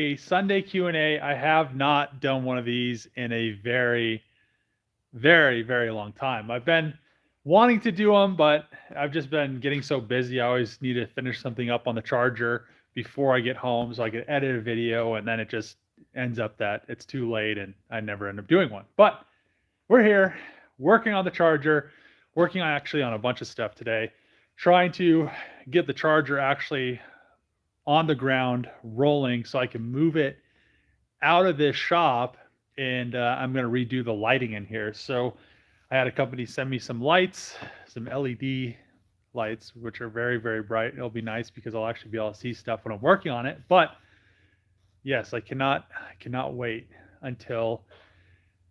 a Sunday Q&A. I have not done one of these in a very, very, very long time. I've been wanting to do them, but I've just been getting so busy. I always need to finish something up on the charger before I get home so I can edit a video, and then it just ends up that it's too late and I never end up doing one. But we're here working on the charger, working actually on a bunch of stuff today, trying to get the charger actually on the ground rolling so I can move it out of this shop, and I'm going to redo the lighting in here. So I had a company send me some lights, some LED lights, which are very, very bright. It'll be nice because I'll actually be able to see stuff when I'm working on it. But yes, I cannot wait until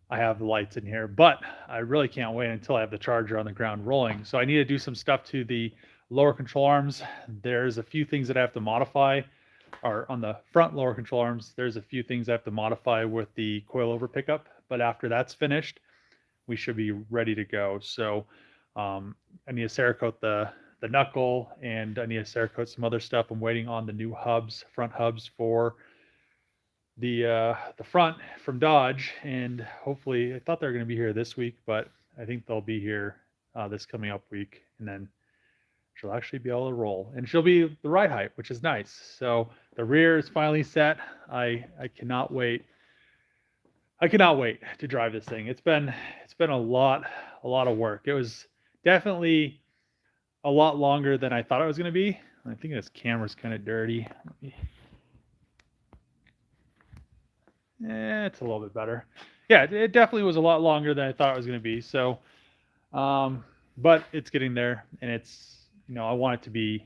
I have the lights in here, but I really can't wait until I have the charger on the ground rolling. So I need to do some stuff to the lower control arms. There's a few things that I have to modify, or on the front lower control arms, there's a few things I have to modify with the coilover pickup. But after that's finished, we should be ready to go. So I need to Cerakote the knuckle, and I need to Cerakote some other stuff. I'm waiting on the new hubs, front hubs for the front from Dodge, and hopefully I thought they were going to be here this week, but I think they'll be here this coming up week, and then she'll actually be able to roll, and she'll be the ride height, which is nice. So the rear is finally set. I cannot wait. I cannot wait to drive this thing. It's been a lot of work. It was definitely a lot longer than I thought it was going to be. I think this camera's kind of dirty. It's a little bit better. Yeah, it definitely was a lot longer than I thought it was going to be. So, but it's getting there, and I want it to be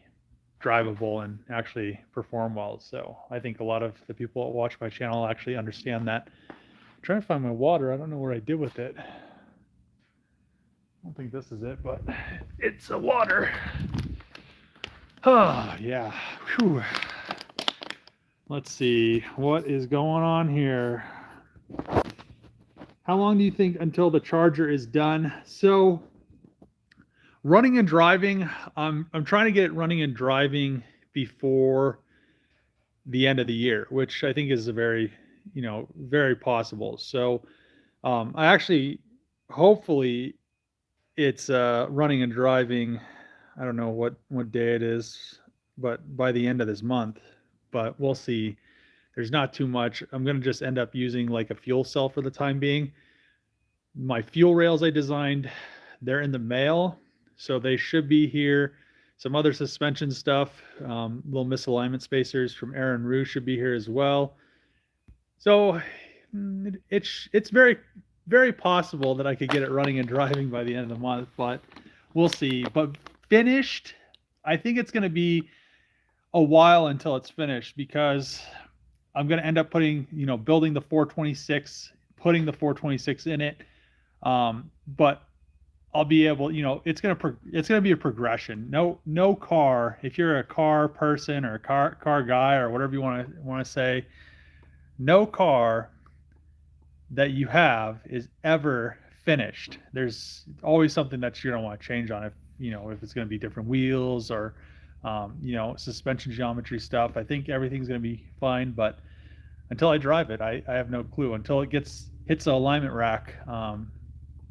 drivable and actually perform well. So I think a lot of the people that watch my channel actually understand that. I'm trying to find my water. I don't know where I did with it. I don't think this is it, but it's a water. Oh, yeah. Whew. Let's see what is going on here. How long do you think until the charger is done? So running and driving, I'm trying to get it running and driving before the end of the year, which I think is a very possible. So I actually, hopefully, it's running and driving. I don't know what day it is, but by the end of this month. But we'll see. There's not too much. I'm going to just end up using like a fuel cell for the time being. My fuel rails I designed, they're in the mail, so they should be here. Some other suspension stuff, little misalignment spacers from Aaron Rue should be here as well. So it's very, very possible that I could get it running and driving by the end of the month, but we'll see. But finished, I think it's going to be a while until it's finished, because I'm going to end up building the 426, putting the 426 in it. But I'll be able, it's going to be a progression. No car, if you're a car person or a car guy or whatever you want to say, no car that you have is ever finished. There's always something that you're going to want to change on it. If it's going to be different wheels or suspension geometry stuff. I think everything's going to be fine, but until I drive it, I have no clue. Until it hits the alignment rack, I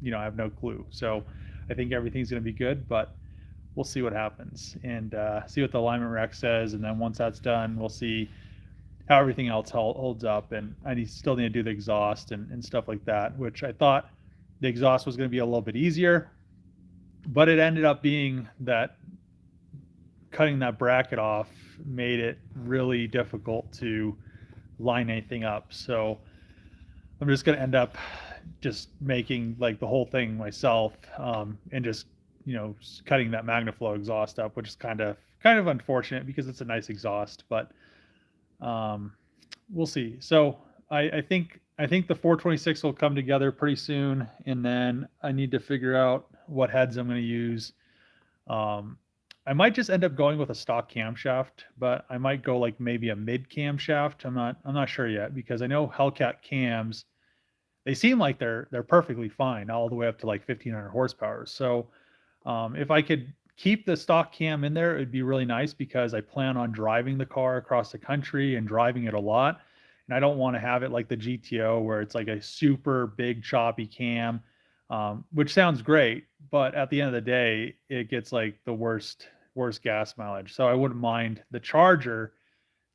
have no clue. So I think everything's going to be good, but we'll see what happens and see what the alignment rack says. And then once that's done, we'll see how everything else holds up. And I still need to do the exhaust and stuff like that, which I thought the exhaust was going to be a little bit easier, but it ended up being that cutting that bracket off made it really difficult to line anything up. So I'm just going to end up just making like the whole thing myself, and just cutting that MagnaFlow exhaust up, which is kind of unfortunate because it's a nice exhaust, but we'll see. So I think the 426 will come together pretty soon, and then I need to figure out what heads I'm going to use. I might just end up going with a stock camshaft, but I might go like maybe a mid camshaft. I'm not sure yet, because I know Hellcat cams, they seem like they're perfectly fine all the way up to like 1500 horsepower. So if I could keep the stock cam in there, it'd be really nice, because I plan on driving the car across the country and driving it a lot. and I don't want to have it like the GTO where it's like a super big choppy cam, which sounds great, but at the end of the day, it gets like the worst gas mileage. So I wouldn't mind the Charger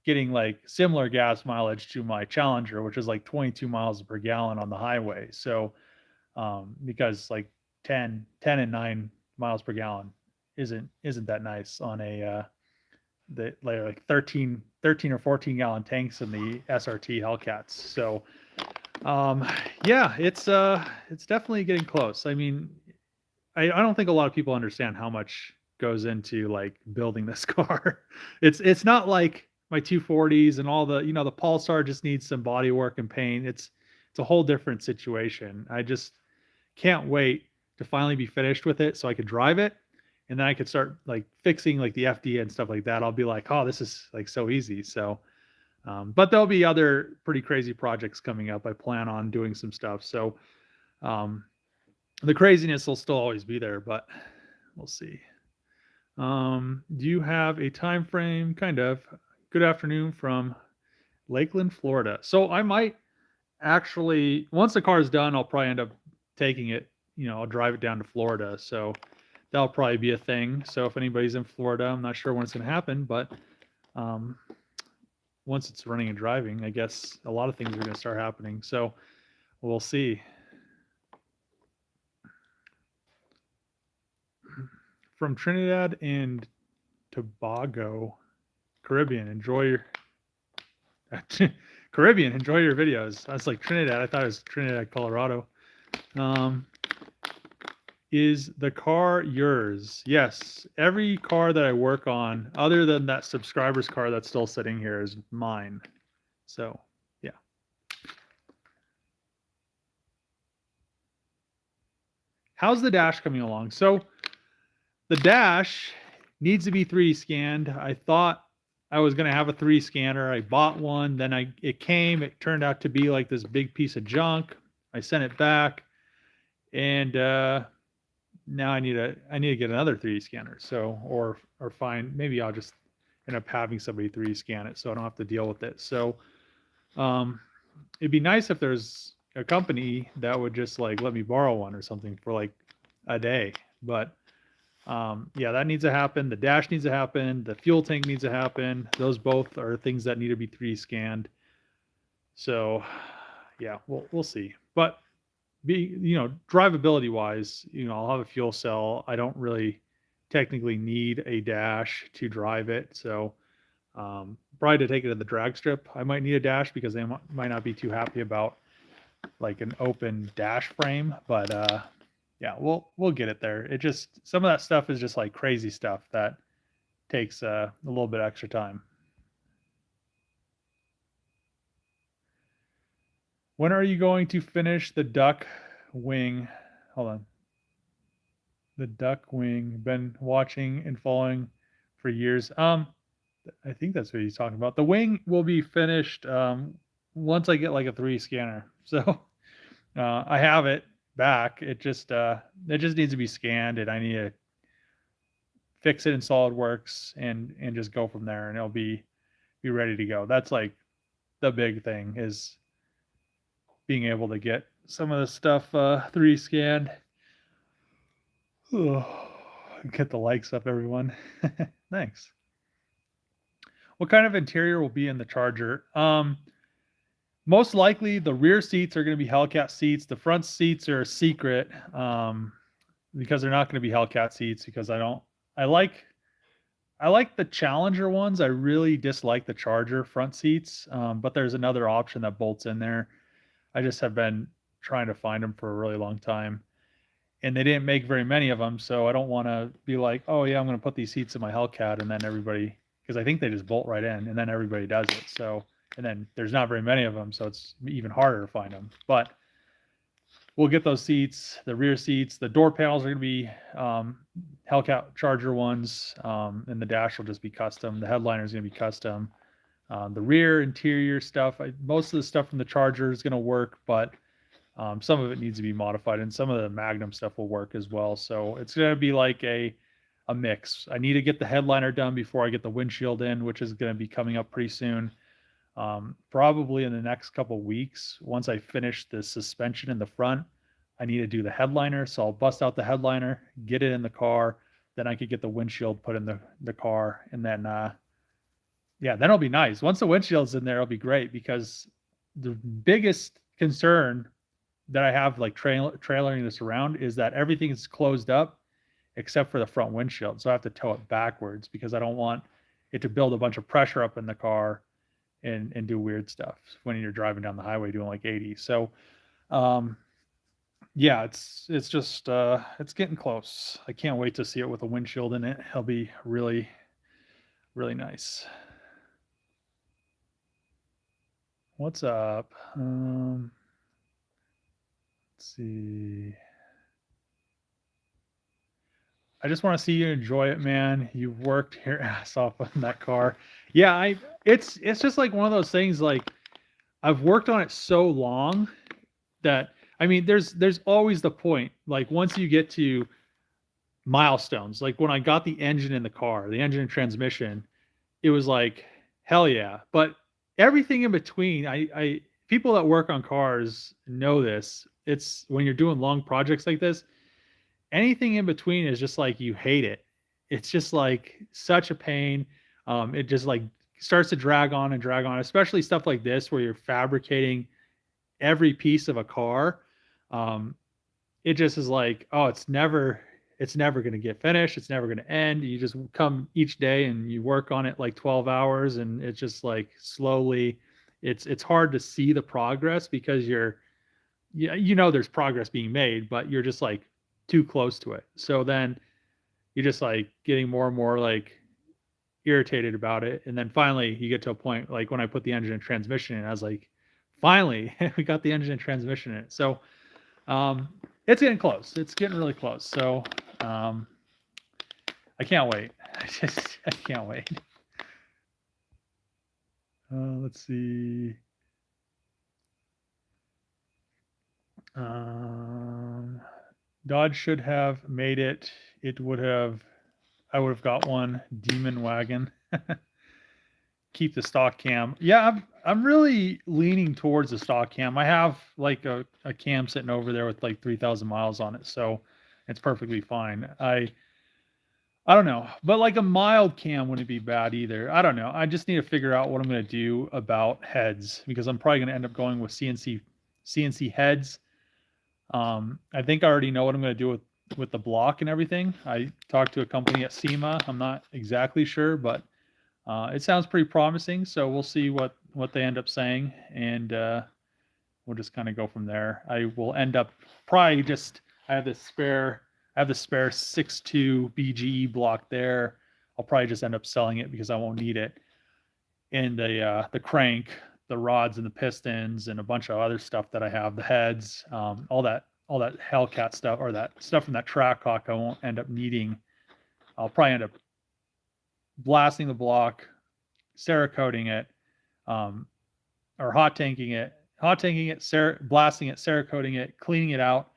getting like similar gas mileage to my Challenger, which is like 22 miles per gallon on the highway. So because like 10 and 9 miles per gallon isn't that nice on a the like 13 or 14 gallon tanks in the SRT Hellcats. So yeah, it's definitely getting close. I mean, I don't think a lot of people understand how much goes into like building this car. It's not like my 240s and all the, you know, the Pulsar just needs some body work and paint. It's a whole different situation. I just can't wait to finally be finished with it so I could drive it, and then I could start like fixing like the FD and stuff like that. I'll be like, oh, this is like so easy. So but there'll be other pretty crazy projects coming up. I plan on doing some stuff. So um, the craziness will still always be there, but we'll see. Do you have a time frame? Kind of. Good afternoon from Lakeland, Florida. So I might actually, once the car is done, I'll probably end up taking it. You know, I'll drive it down to Florida. So that'll probably be a thing. So if anybody's in Florida, I'm not sure when it's going to happen, but once it's running and driving, I guess a lot of things are going to start happening. So we'll see. From Trinidad and Tobago, Caribbean, enjoy your Caribbean, enjoy your videos. I was like Trinidad. I thought it was Trinidad, Colorado. Is the car yours? Yes. Every car that I work on, other than that subscriber's car that's still sitting here, is mine. So, yeah. How's the dash coming along? So, the dash needs to be 3D scanned. I thought I was going to have a 3D scanner. I bought one. Then it came. It turned out to be like this big piece of junk. I sent it back, and now I need to get another 3D scanner. So or find, maybe I'll just end up having somebody 3D scan it so I don't have to deal with it. So it'd be nice if there's a company that would just like let me borrow one or something for like a day. But yeah, that needs to happen. The dash needs to happen. The fuel tank needs to happen. Those both are things that need to be 3D scanned. So yeah, we'll see. But drivability wise, I'll have a fuel cell. I don't really technically need a dash to drive it. So probably to take it to the drag strip, I might need a dash because they might not be too happy about like an open dash frame. But yeah, we'll get it there. It just, some of that stuff is just like crazy stuff that takes a little bit extra time. When are you going to finish the duck wing? Hold on. The duck wing. Been watching and following for years. I think that's what he's talking about. The wing will be finished once I get like a 3D scanner. So I have it back. It just needs to be scanned, and I need to fix it in SolidWorks and just go from there, and it'll be ready to go. That's like the big thing, is being able to get some of the stuff 3D scanned. Get the likes up, everyone. Thanks. What kind of interior will be in the Charger? Most likely the rear seats are going to be Hellcat seats. The front seats are a secret because they're not going to be Hellcat seats, because I like the Challenger ones. I really dislike the Charger front seats, but there's another option that bolts in there. I just have been trying to find them for a really long time, and they didn't make very many of them. So I don't want to be like, oh yeah, I'm going to put these seats in my Hellcat, and then everybody, because I think they just bolt right in, and then everybody does it. So, and then there's not very many of them, so it's even harder to find them. But we'll get those seats, the rear seats. The door panels are going to be Hellcat Charger ones, and the dash will just be custom. The headliner is going to be custom. The rear interior stuff, most of the stuff from the Charger is going to work, but some of it needs to be modified, and some of the Magnum stuff will work as well. So it's going to be like a mix. I need to get the headliner done before I get the windshield in, which is going to be coming up pretty soon. Probably in the next couple weeks, once I finish the suspension in the front, I need to do the headliner. So I'll bust out the headliner, get it in the car, then I could get the windshield put in the car, and then yeah, then it'll be nice. Once the windshield's in there, it'll be great, because the biggest concern that I have, like trailering this around, is that everything is closed up except for the front windshield. So I have to tow it backwards because I don't want it to build a bunch of pressure up in the car and do weird stuff when you're driving down the highway doing like 80. So um yeah, it's just it's getting close. I can't wait to see it with a windshield in it. It'll be really, really nice. What's up? Let's see. I just want to see you enjoy it, man. You've worked your ass off on that car. Yeah, it's just like one of those things, like I've worked on it so long that, I mean, there's always the point, like once you get to milestones, like when I got the engine in the car, the engine and transmission, it was like hell yeah. But everything in between, I people that work on cars know this. It's when you're doing long projects like this, anything in between is just like you hate it. It's just like such a pain. It just like starts to drag on and drag on, especially stuff like this where you're fabricating every piece of a car. Um, it just is like, oh, it's never going to get finished. It's never going to end. You just come each day and you work on it like 12 hours, and it's just like slowly, it's hard to see the progress because yeah, there's progress being made, but you're just like too close to it. So then you're just like getting more and more like irritated about it. And then finally you get to a point, like when I put the engine and transmission in, I was like, finally, we got the engine and transmission in it. So um, it's getting close. It's getting really close. So I can't wait. I can't wait. Let's see. Dodge should have made it. I would have got one. Demon wagon. Keep the stock cam. Yeah, I'm really leaning towards the stock cam. I have like a cam sitting over there with like 3,000 miles on it, so it's perfectly fine. I don't know, but like a mild cam wouldn't be bad either. I don't know. I just need to figure out what I'm going to do about heads, because I'm probably going to end up going with CNC heads. I think I already know what I'm going to do with the block and everything. I talked to a company at SEMA. I'm not exactly sure, but it sounds pretty promising. So we'll see what they end up saying, and we'll just kind of go from there. I will end up probably just I have the spare 6.2 BGE block there. I'll probably just end up selling it because I won't need it. And the crank, the rods and the pistons, and a bunch of other stuff that I have, the heads, all that Hellcat stuff, or that stuff from that Trackhawk, I won't end up needing. I'll probably end up blasting the block, Cerakoting it, or hot tanking it, blasting it, Cerakoting it, cleaning it out,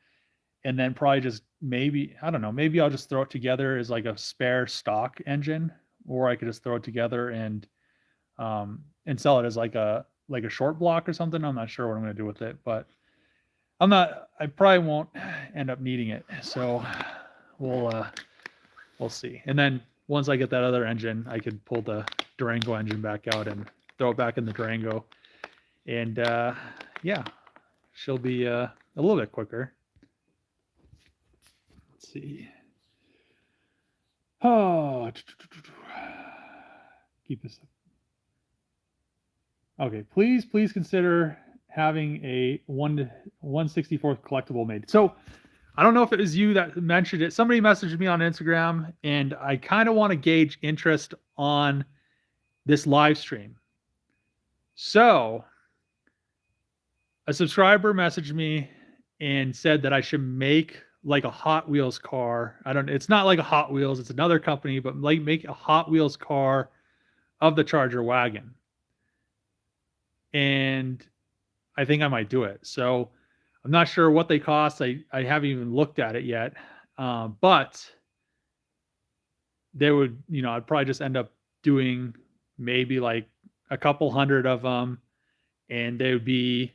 and then probably just maybe I'll just throw it together as like a spare stock engine, or I could just throw it together and sell it as like a short block or something. I'm not sure what I'm going to do with it, but I probably won't end up needing it. So we'll see. And then once I get that other engine, I could pull the Durango engine back out and throw it back in the Durango. And yeah, she'll be a little bit quicker. Let's see. Oh, keep this up. Okay, please consider having a 1/64th collectible made. So I don't know if it was you that mentioned it. Somebody messaged me on Instagram, and I kind of want to gauge interest on this live stream. So a subscriber messaged me and said that I should make like a Hot Wheels car. It's not like a Hot Wheels, it's another company, but like make a Hot Wheels car of the Charger wagon. And I think I might do it. So I'm not sure what they cost. I haven't even looked at it yet. But they would, I'd probably just end up doing maybe like a couple hundred of them, and they would be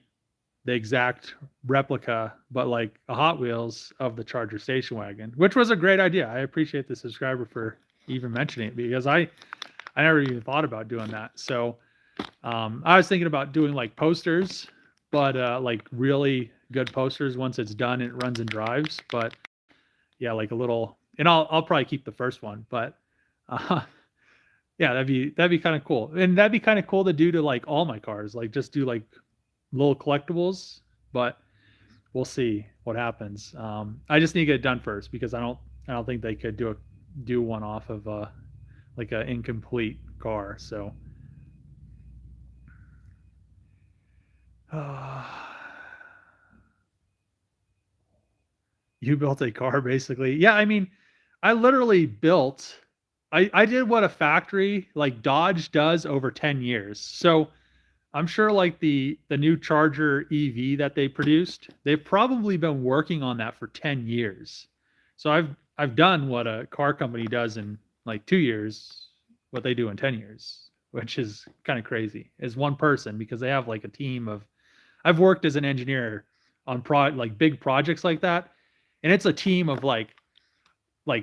the exact replica, but like a Hot Wheels of the Charger station wagon, which was a great idea. I appreciate the subscriber for even mentioning it, because I never even thought about doing that. So I was thinking about doing like posters, but like really good posters once it's done and it runs and drives. But yeah, like a little, and I'll probably keep the first one, but yeah, that'd be kind of cool. And that'd be kind of cool to do to like all my cars, like just do like little collectibles, but we'll see what happens. I just need to get it done first, because I don't think they could do one off of like an incomplete car. So you built a car basically. Yeah, I mean, I literally built. I did what a factory like Dodge does over 10 years. So I'm sure like the new Charger EV that they produced, they've probably been working on that for 10 years. So I've done what a car company does in like 2 years, what they do in 10 years, which is kind of crazy. As one person, because they have like a team of. I've worked as an engineer on like big projects like that, and it's a team of like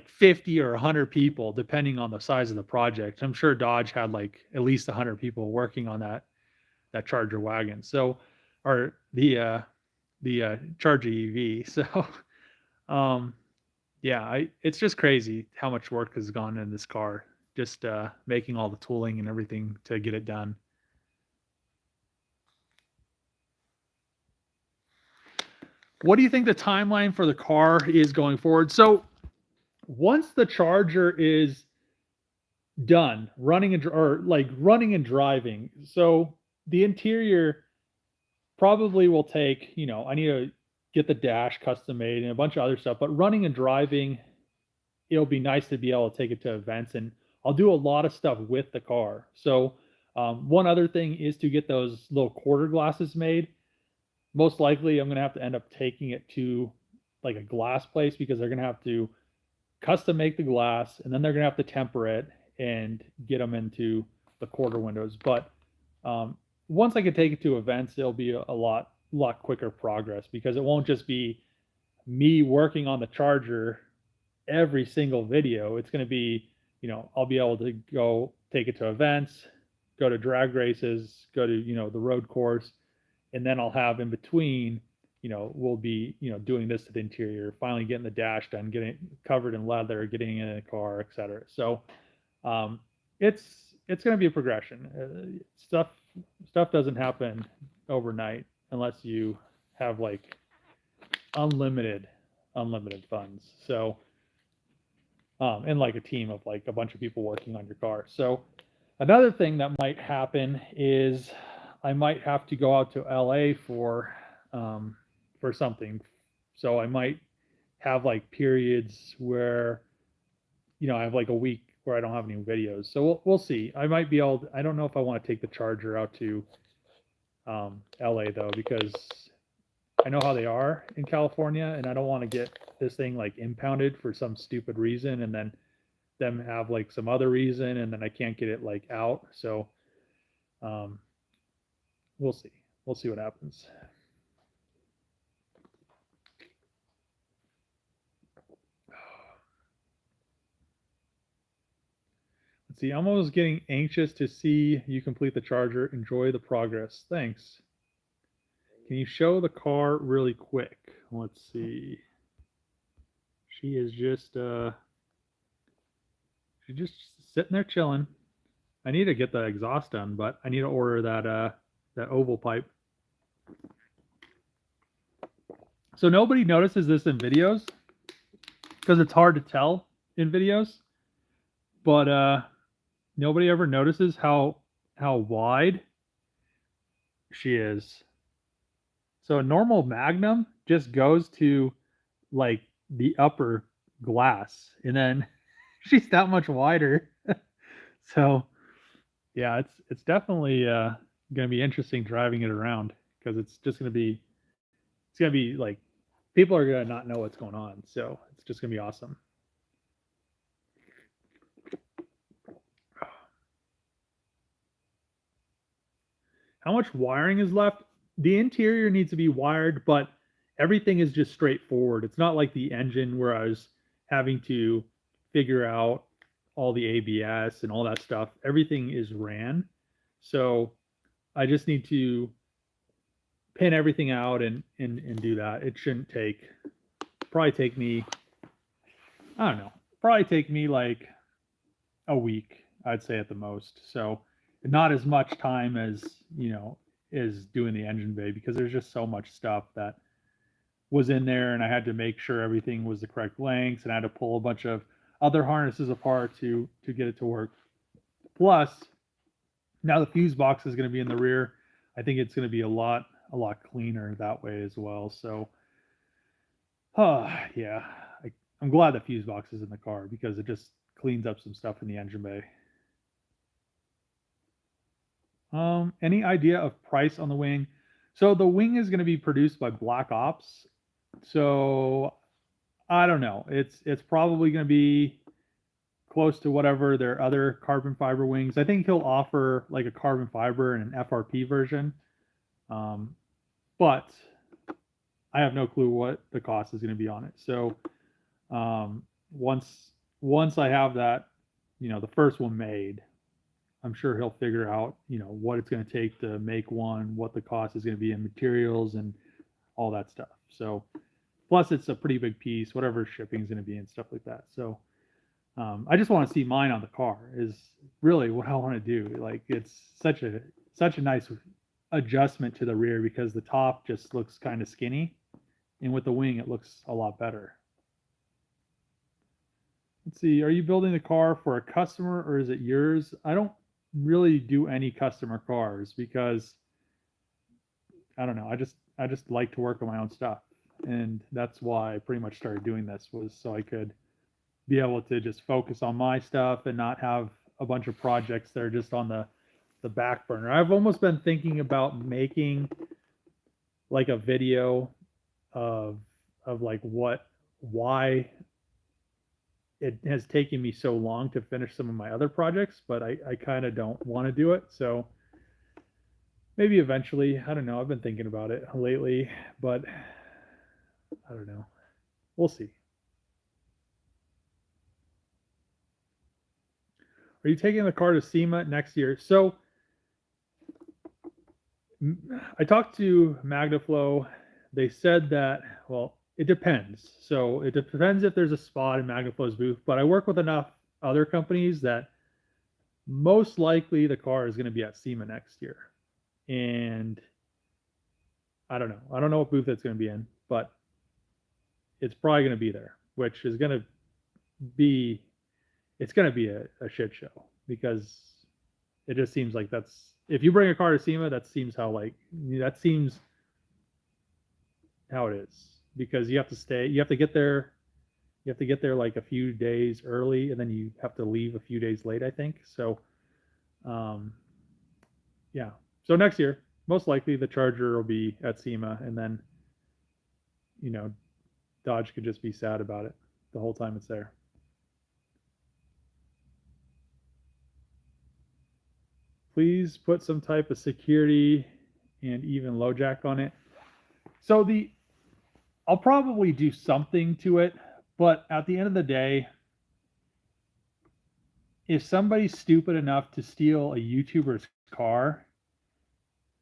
50 or 100 people depending on the size of the project. I'm sure Dodge had like at least 100 people working on that Charger wagon. So, or the Charger EV. So, um, yeah, it's just crazy how much work has gone in this car, just making all the tooling and everything to get it done. What do you think the timeline for the car is going forward? So, once the Charger is done running running and driving, so the interior probably will take, I need to get the dash custom made and a bunch of other stuff, but running and driving, it'll be nice to be able to take it to events, and I'll do a lot of stuff with the car. So one other thing is to get those little quarter glasses made. Most likely I'm going to have to end up taking it to like a glass place, because they're going to have to custom make the glass, and then they're going to have to temper it and get them into the quarter windows. But once I can take it to events, it'll be a lot quicker progress, because it won't just be me working on the Charger every single video. It's going to be, I'll be able to go take it to events, go to drag races, go to, the road course, and then I'll have in between, we'll be, doing this to the interior, finally getting the dash done, getting it covered in leather, getting in a car, etc. So it's going to be a progression. Stuff doesn't happen overnight unless you have like unlimited funds. So and like a team of like a bunch of people working on your car. So another thing that might happen is I might have to go out to LA for something. So I might have like periods where, I have like a week where I don't have any videos. So we'll see. I might be able to, I don't know if I want to take the Charger out to LA though, because I know how they are in California, and I don't want to get this thing like impounded for some stupid reason, and then them have like some other reason, and then I can't get it like out. So we'll see. We'll see what happens. Let's see. I'm always getting anxious to see you complete the Charger. Enjoy the progress. Thanks. Can you show the car really quick? Let's see. She is just she's just sitting there chilling. I need to get the exhaust done, but I need to order that oval pipe. So nobody notices this in videos because it's hard to tell in videos, but nobody ever notices how wide she is. So a normal Magnum just goes to like the upper glass, and then she's that much wider. So yeah, it's definitely going to be interesting driving it around, because it's going to be like people are going to not know what's going on. So it's just going to be awesome. how much wiring is left. The interior needs to be wired, but everything is just straightforward. It's not like the engine where I was having to figure out all the ABS and all that stuff. Everything is ran. So I just need to pin everything out and do that. It shouldn't take, probably take me, I don't know, probably take me like a week, I'd say at the most. So not as much time as, as doing the engine bay, because there's just so much stuff that was in there, and I had to make sure everything was the correct lengths, and I had to pull a bunch of other harnesses apart to get it to work. Plus, now the fuse box is going to be in the rear. I think it's going to be a lot cleaner that way as well. So, yeah, I'm glad the fuse box is in the car because it just cleans up some stuff in the engine bay. Any idea of price on the wing? So the wing is going to be produced by Black Ops. So I don't know. It's probably going to be close to whatever their other carbon fiber wings. I think he'll offer like a carbon fiber and an FRP version. But I have no clue what the cost is going to be on it. So once I have that, the first one made, I'm sure he'll figure out, what it's going to take to make one, what the cost is going to be in materials and all that stuff. So plus it's a pretty big piece, whatever shipping is going to be and stuff like that. So I just want to see mine on the car is really what I want to do. Like it's such a nice adjustment to the rear because the top just looks kind of skinny, and with the wing it looks a lot better. Let's see, are you building the car for a customer or is it yours? I don't really do any customer cars because I don't know, I just like to work on my own stuff, and that's why I pretty much started doing this, was so I could be able to just focus on my stuff and not have a bunch of projects that are just on the back burner. I've almost been thinking about making like a video of like why it has taken me so long to finish some of my other projects, but I kind of don't want to do it. So maybe eventually, I don't know. I've been thinking about it lately, but I don't know. We'll see. Are you taking the car to SEMA next year? So I talked to MagnaFlow. They said that, well, it depends. So it depends if there's a spot in MagnaFlow's booth, but I work with enough other companies that most likely the car is going to be at SEMA next year. And I don't know. I don't know what booth it's going to be in, but it's probably going to be there, which is going to be, it's going to be a shit show because it just seems like that's, if you bring a car to SEMA, that seems how it is, because you have to stay, you have to get there like a few days early, and then you have to leave a few days late, I think. So yeah, so next year most likely the Charger will be at SEMA, and then Dodge could just be sad about it the whole time it's there. Please put some type of security and even low jack on it. So I'll probably do something to it, but at the end of the day, if somebody's stupid enough to steal a YouTuber's car,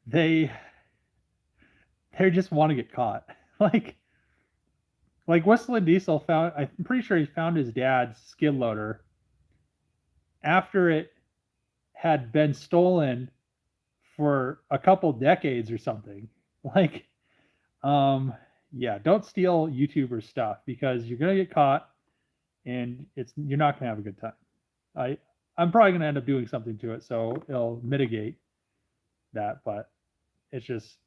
they just want to get caught. Like Whistling Diesel found, I'm pretty sure he found his dad's skid loader after it had been stolen for a couple decades or something. Like, yeah, don't steal YouTuber stuff because you're gonna get caught, and you're not gonna have a good time. I'm probably gonna end up doing something to it, so it'll mitigate that. But it's just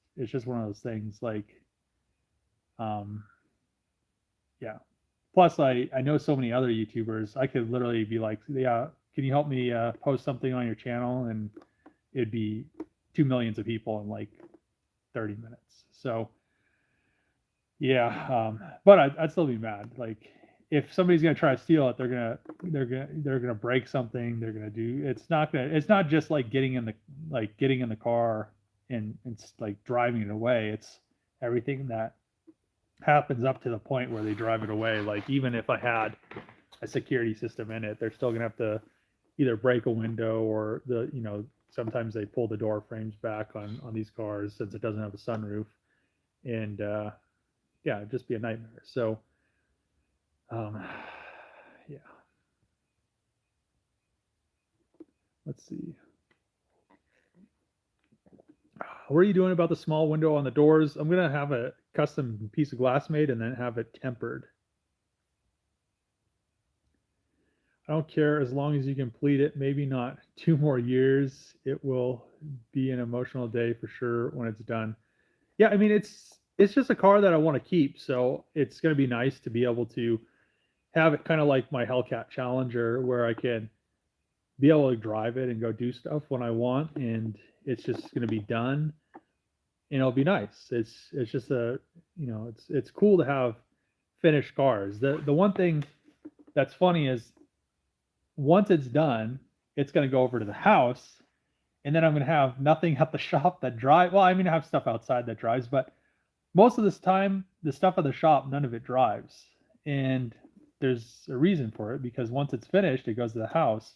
one of those things. Like, yeah. Plus, I know so many other YouTubers. I could literally be like, yeah, can you help me post something on your channel? And it'd be 2 million people in like 30 minutes. So yeah, but I'd still be mad. Like if somebody's gonna try to steal it, they're gonna break something. They're gonna do. It's not just like getting in the car and it's like driving it away. It's everything that happens up to the point where they drive it away. Like even if I had a security system in it, they're still gonna have to either break a window or sometimes they pull the door frames back on these cars since it doesn't have a sunroof, and yeah, it'd just be a nightmare. So um, yeah, let's see. What are you doing about the small window on the doors? I'm gonna have a custom piece of glass made and then have it tempered. I don't care as long as you complete it. Maybe not 2 more years. It will be an emotional day for sure when it's done. Yeah, I mean it's just a car that I want to keep, so it's gonna be nice to be able to have it kind of like my Hellcat Challenger, where I can be able to drive it and go do stuff when I want, and it's just gonna be done, and it'll be nice. It's just it's cool to have finished cars. The one thing that's funny is once it's done, it's going to go over to the house, and then I'm going to have nothing at the shop that drives. Well, I mean, I have stuff outside that drives, but most of this time, the stuff at the shop, none of it drives. And there's a reason for it because once it's finished, it goes to the house.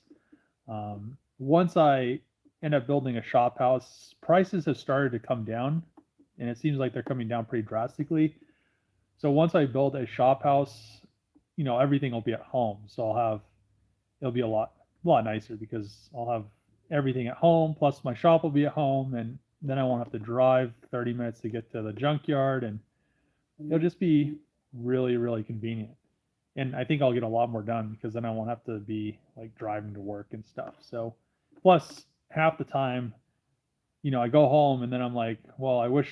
Once I end up building a shop house, prices have started to come down, and it seems like they're coming down pretty drastically. So once I build a shop house, everything will be at home. So it'll be a lot nicer because I'll have everything at home. Plus, my shop will be at home, and then I won't have to drive 30 minutes to get to the junkyard, and it'll just be really, really convenient. And I think I'll get a lot more done because then I won't have to be like driving to work and stuff. So, plus half the time, I go home and then I'm like, well, I wish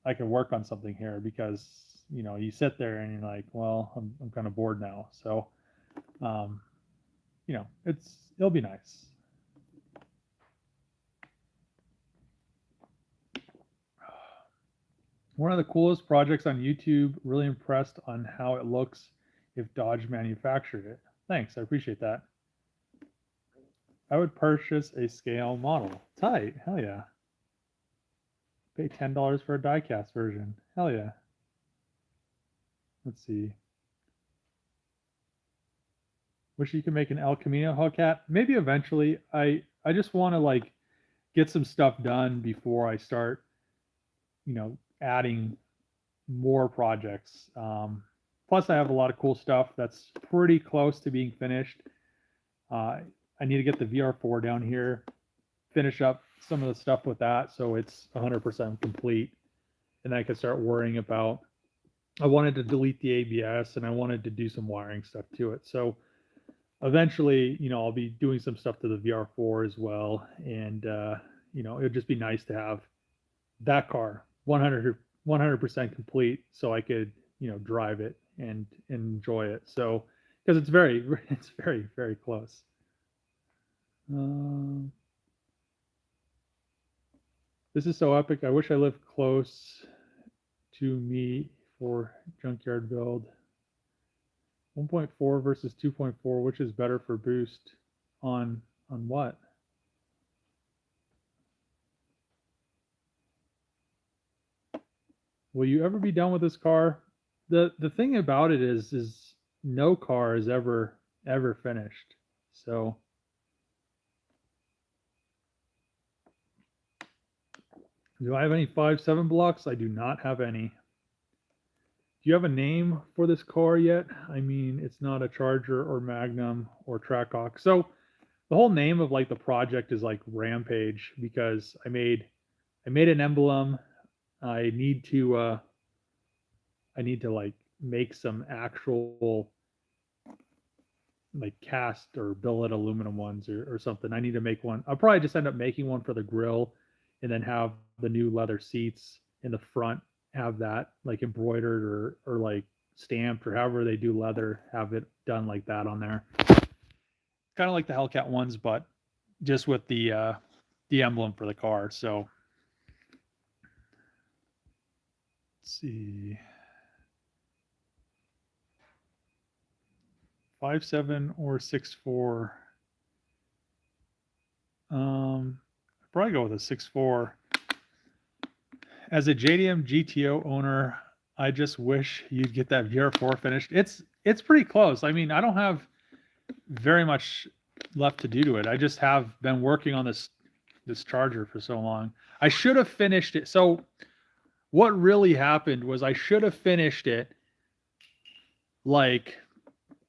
I could work on something here because you sit there and you're like, well, I'm kind of bored now. So, um, it'll be nice. One of the coolest projects on YouTube. Really impressed on how it looks if Dodge manufactured it. Thanks, I appreciate that. I would purchase a scale model. Tight, hell yeah. Pay $10 for a diecast version. Hell yeah. Let's see. Wish you could make an El Camino Hellcat. Maybe eventually. I just want to like get some stuff done before I start, adding more projects. Plus, I have a lot of cool stuff that's pretty close to being finished. I need to get the VR4 down here, finish up some of the stuff with that so it's 100% complete, and then I can start worrying about. I wanted to delete the ABS and I wanted to do some wiring stuff to it. So eventually, I'll be doing some stuff to the VR4 as well, and it'd just be nice to have that car 100% complete so I could drive it and enjoy it. So because it's very very close. Um, this is so epic. I wish I lived close to me for Junkyard build. 1.4 versus 2.4, which is better for boost on what? Will you ever be done with this car? The thing about it is no car is ever finished. So do I have any 5.7 blocks? I do not have any. Do you have a name for this car yet? I mean, it's not a Charger or Magnum or Trackhawk. So the whole name of like the project is like Rampage because I made an emblem. I need to like make some actual like cast or billet aluminum ones or something. I need to make one. I'll probably just end up making one for the grill and then have the new leather seats in the front, have that like embroidered or like stamped or however they do leather, have it done like that on there. Kind of like the Hellcat ones, but just with the emblem for the car. So let's see. 5.7 or 6.4. I'd probably go with a 6.4. as a JDM GTO owner, I just wish you'd get that VR4 finished. It's pretty close. I mean, I don't have very much left to do to it. I just have been working on this charger for so long. I should have finished it. So what really happened was I should have finished it like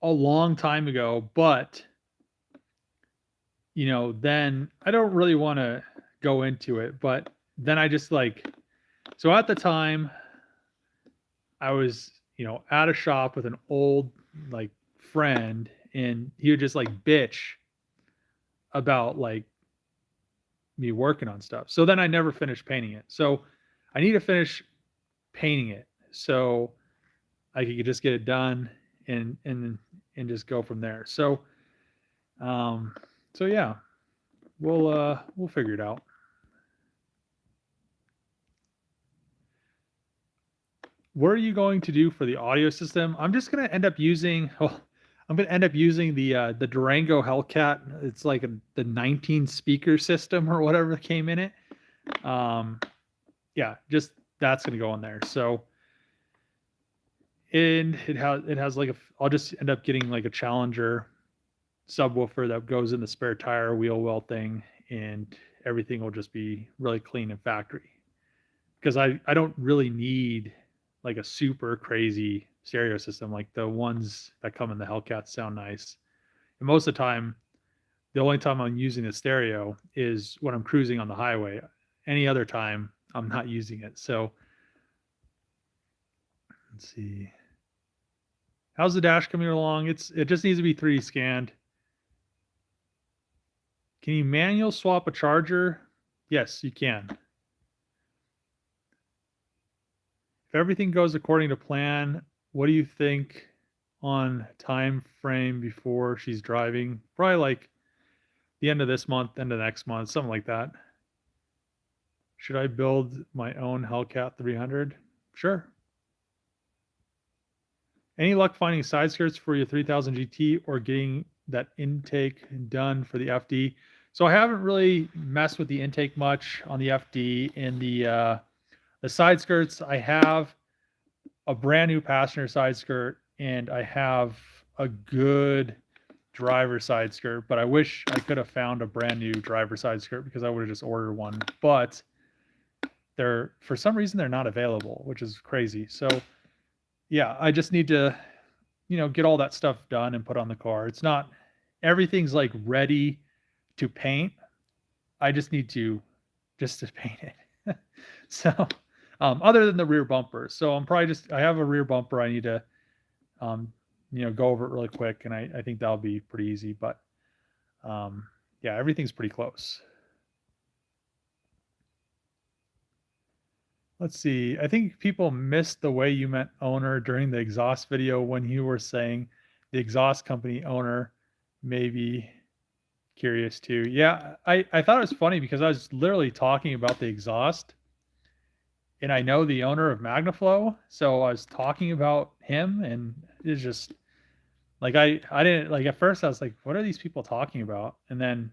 a long time ago, but then I don't really want to go into it, but then I just so at the time I was, at a shop with an old friend, and he would just bitch about me working on stuff. So then I never finished painting it. So I need to finish painting it so I could just get it done and just go from there. So yeah, we'll figure it out. What are you going to do for the audio system? I'm just going to end up using the Durango Hellcat. It's like the 19 speaker system or whatever came in it. Yeah, just that's going to go in there. So, and it has I'll just end up getting a Challenger subwoofer that goes in the spare tire wheel well thing, and everything will just be really clean and factory. Because I don't really need a super crazy stereo system. Like the ones that come in the Hellcats sound nice. And most of the time, the only time I'm using the stereo is when I'm cruising on the highway. Any other time, I'm not using it. So let's see. How's the dash coming along? It just needs to be 3D scanned. Can you manual swap a charger? Yes, you can. If everything goes according to plan, what do you think on time frame before she's driving? Probably the end of this month, end of next month, something like that. Should I build my own Hellcat 300? Sure. Any luck finding side skirts for your 3000 GT or getting that intake done for the FD? So I haven't really messed with the intake much on the FD. And the side skirts, I have a brand new passenger side skirt, and I have a good driver side skirt, but I wish I could have found a brand new driver side skirt because I would have just ordered one. But for some reason they're not available, which is crazy. So yeah, I just need to get all that stuff done and put on the car. It's not everything's ready to paint. I just need to paint it. So other than the rear bumper. So I'm probably I have a rear bumper. I need to go over it really quick, and I think that'll be pretty easy. But yeah, everything's pretty close. Let's see. I think people missed the way you meant owner during the exhaust video when you were saying the exhaust company owner may be curious too. Yeah, I thought it was funny because I was literally talking about the exhaust, and I know the owner of Magnaflow, so I was talking about him, and it's just I didn't at first I was like, what are these people talking about? And then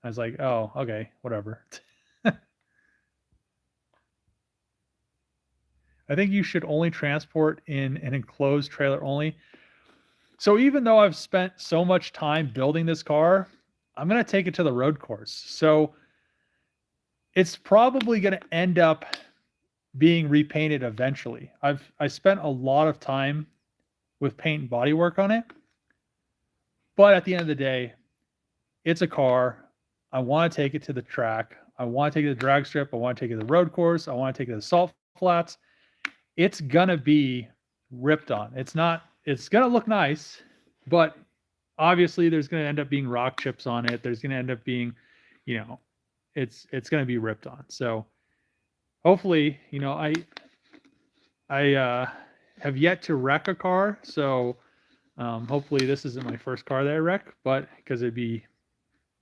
I was like, oh, okay, whatever. I think you should only transport in an enclosed trailer only. So even though I've spent so much time building this car, I'm going to take it to the road course. So it's probably going to end up being repainted eventually. I spent a lot of time with paint and body work on it. But at the end of the day, it's a car. I want to take it to the track. I want to take it to the drag strip. I want to take it to the road course. I want to take it to the salt flats. It's gonna be ripped on. It's gonna look nice, but obviously there's gonna end up being rock chips on it. There's gonna end up being, it's gonna be ripped on. So hopefully, I have yet to wreck a car. So hopefully this isn't my first car that I wreck, but because it'd be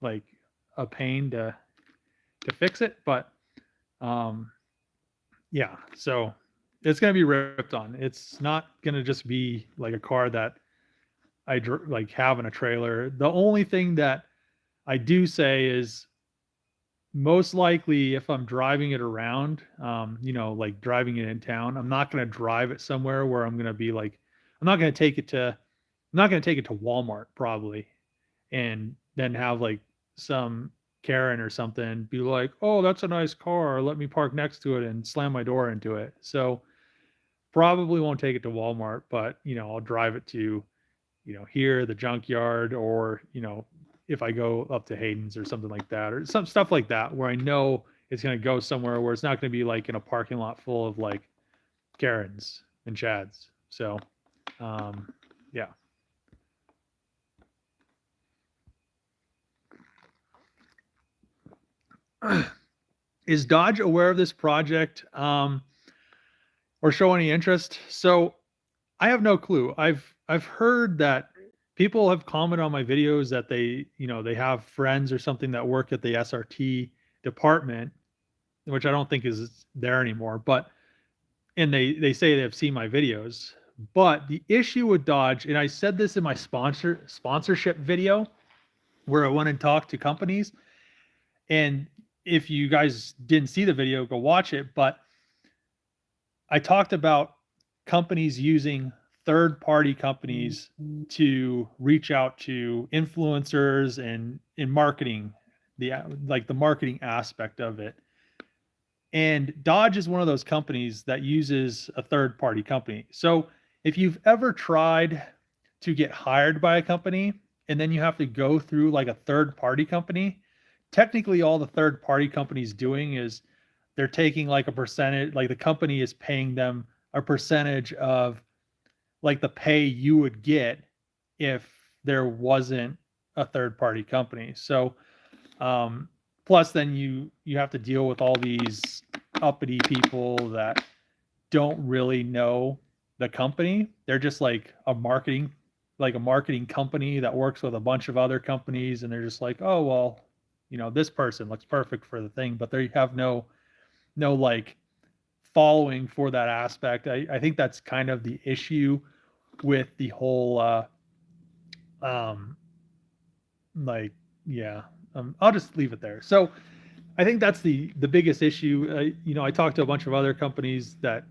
a pain to fix it. But yeah, so it's going to be ripped on. It's not going to just be a car that I have in a trailer. The only thing that I do say is most likely if I'm driving it around, like driving it in town, I'm not going to drive it somewhere where I'm going to be like, I'm not going to take it to, I'm not going to take it to Walmart probably, and then have like some Karen or something be like, oh, that's a nice car. Let me park next to it and slam my door into it. So probably won't take it to Walmart, but I'll drive it to, here, the junkyard, or, if I go up to Hayden's or something like that, or some stuff like that, where I know it's going to go somewhere where it's not going to be like in a parking lot full of like Karens and Chads. So, yeah. Is Dodge aware of this project, or show any interest? So I have no clue. I've heard that people have commented on my videos that they have friends or something that work at the SRT department, which I don't think is there anymore, but and they say they've seen my videos. But the issue with Dodge, and I said this in my sponsorship video where I went and talked to companies, and if you guys didn't see the video, go watch it, but I talked about companies using third-party companies to reach out to influencers and in marketing, the marketing aspect of it. And Dodge is one of those companies that uses a third-party company. So if you've ever tried to get hired by a company and then you have to go through like a third-party company, technically all the third-party company's doing is they're taking like a percentage, like the company is paying them a percentage of like the pay you would get if there wasn't a third party company. So plus then you have to deal with all these uppity people that don't really know the company. They're just like a marketing company that works with a bunch of other companies, and they're just like, oh well, this person looks perfect for the thing, but they have no like following for that aspect. I think that's kind of the issue with the whole I'll just leave it there. So I think that's the biggest issue. I talked to a bunch of other companies that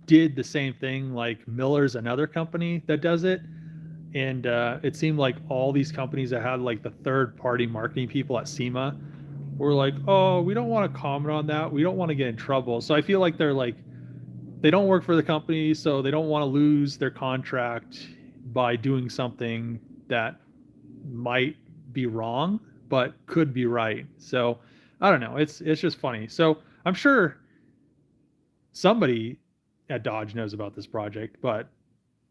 did the same thing, like Miller's another company that does it, and it seemed like all these companies that had like the third party marketing people at SEMA were like, oh, we don't want to comment on that, we don't want to get in trouble. So I feel like they don't work for the company, so they don't want to lose their contract by doing something that might be wrong but could be right. So I don't know, it's just funny. So I'm sure somebody at Dodge knows about this project, but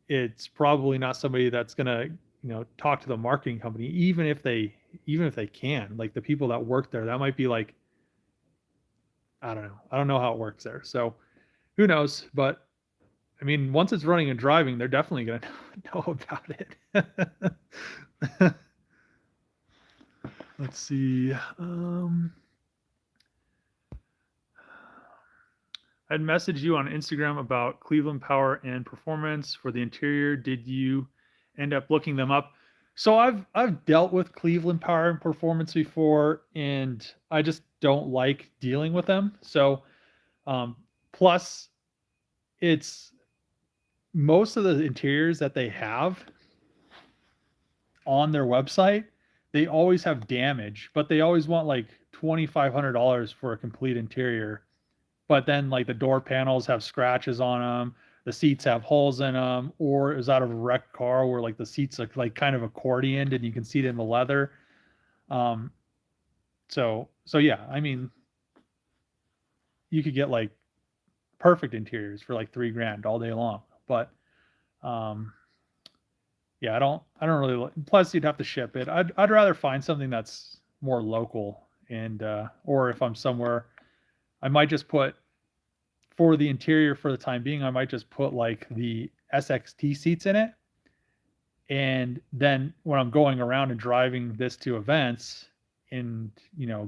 it's probably not somebody that's going to talk to the marketing company, even if they can. Like the people that work there, that might be like, I don't know how it works there. So who knows? But I mean, once it's running and driving, they're definitely going to know about it. Let's see. I'd messaged you on Instagram about Cleveland Power and Performance for the interior. Did you end up looking them up? So I've dealt with Cleveland Power and Performance before, and I just don't like dealing with them. So plus it's most of the interiors that they have on their website, they always have damage, but they always want like $2,500 for a complete interior. But then like the door panels have scratches on them, the seats have holes in them, or it was out of a wrecked car where like the seats are like kind of accordioned and you can see it in the leather. So yeah, I mean, you could get like perfect interiors for like $3,000 all day long, but yeah, I don't really. Plus, you'd have to ship it. I'd rather find something that's more local, and or if I'm somewhere, I might just put for the interior for the time being. I might just put like the SXT seats in it, and then when I'm going around and driving this to events, and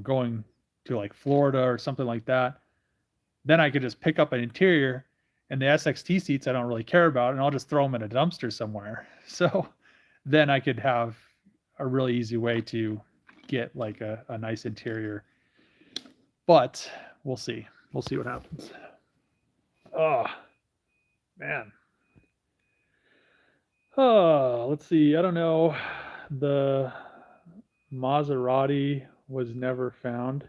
going to like Florida or something like that, then I could just pick up an interior. And the SXT seats I don't really care about, and I'll just throw them in a dumpster somewhere. So then I could have a really easy way to get like a nice interior. but we'll see. We'll see what happens. Oh, man. Oh, let's see. I don't know. The Maserati was never found.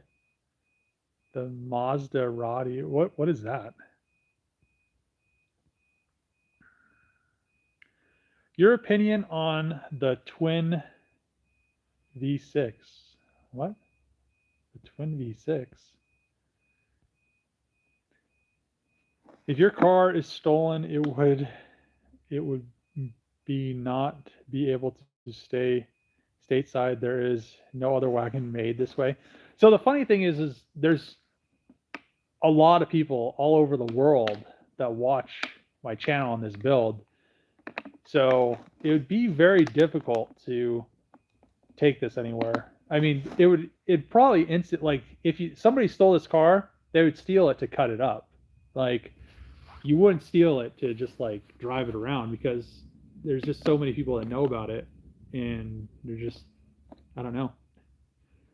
The Maserati. What is that? Your opinion on the twin V6? What? The twin V6? If your car is stolen, it would be not be able to stay stateside. There is no other wagon made this way. So the funny thing is there's a lot of people all over the world that watch my channel on this build. So it would be very difficult to take this anywhere. I mean, it'd probably like if somebody stole this car, they would steal it to cut it up. Like you wouldn't steal it to just like drive it around, because there's just so many people that know about it, and they're just, I don't know.